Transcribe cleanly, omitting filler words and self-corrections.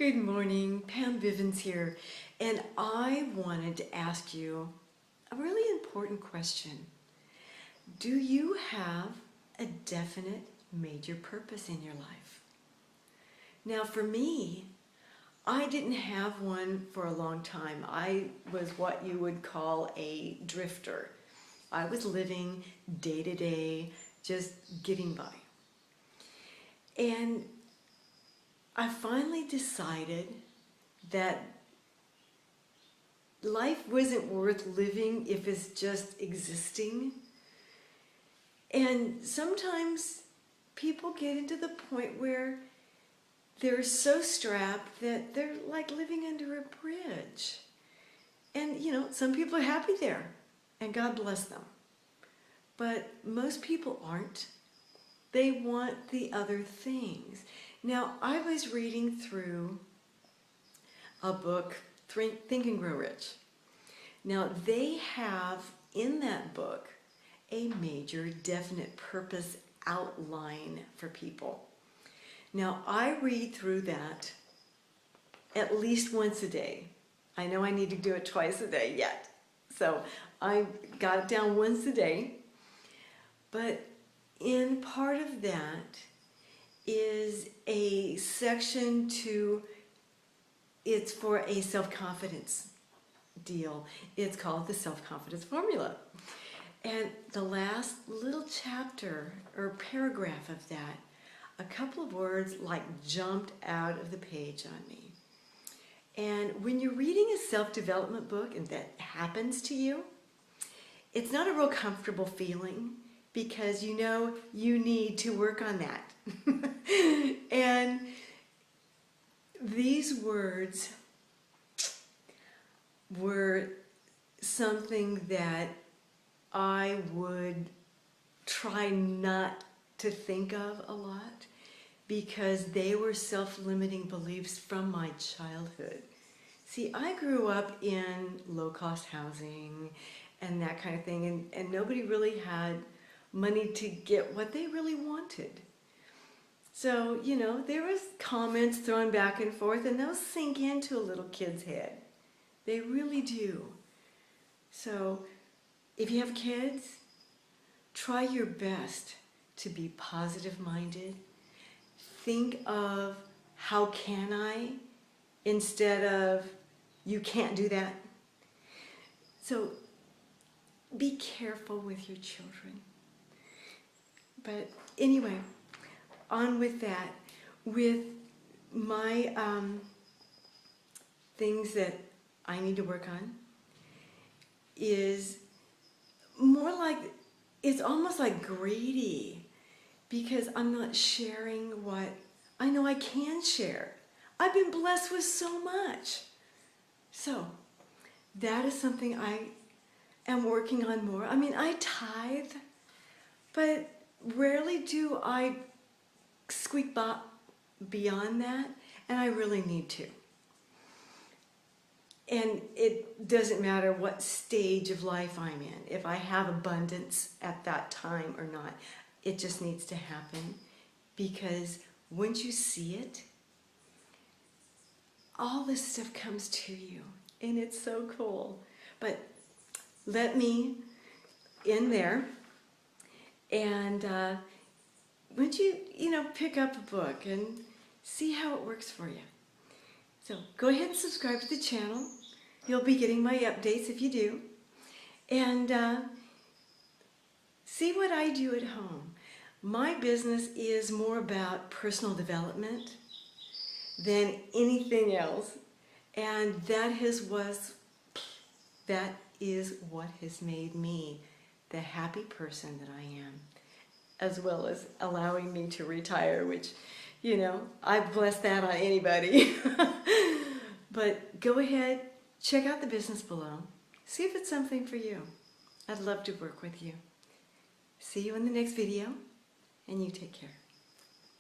Good morning, Pam Bivans here, and I wanted to ask you a really important question. Do you have a definite major purpose in your life? Now for me, I didn't have one for a long time. I was what you would call a drifter. I was living day to day, just getting by. And I finally decided that life wasn't worth living if it's just existing. And sometimes people get into the point where they're so strapped that they're like living under a bridge. And some people are happy there, and God bless them. But most people aren't. They want the other things. Now, I was reading through a book, Think and Grow Rich. Now, they have in that book a major definite purpose outline for people. Now, I read through that at least once a day. I know I need to do it twice a day yet. So I got it down once a day. But in part of that is a section it's for a self-confidence deal. It's called the self-confidence formula. And the last little chapter or paragraph of that, a couple of words like jumped out of the page on me. And when you're reading a self-development book and that happens to you, it's not a real comfortable feeling because you need to work on that. And these words were something that I would try not to think of a lot because they were self-limiting beliefs from my childhood. See, I grew up in low-cost housing and that kind of thing, and nobody really had money to get what they really wanted. So, there was comments thrown back and forth, and those sink into a little kid's head. They really do. So, if you have kids, try your best to be positive-minded. Think of how can I instead of you can't do that. So, be careful with your children. But anyway, on with that. With my things that I need to work on is more like, it's almost like greedy because I'm not sharing what I know I can share. I've been blessed with so much. So that is something I am working on more. I mean, I tithe, but rarely do I squeak beyond that, and I really need to. And it doesn't matter what stage of life I'm in, if I have abundance at that time or not. It just needs to happen because once you see it, all this stuff comes to you, and it's so cool. But let me in there, and would you, pick up a book and see how it works for you. So go ahead and subscribe to the channel. You'll be getting my updates if you do. And see what I do at home. My business is more about personal development than anything else. And that is what has made me the happy person that I am, as well as allowing me to retire, which, I bless that on anybody. But go ahead, check out the business below. See if it's something for you. I'd love to work with you. See you in the next video, and you take care.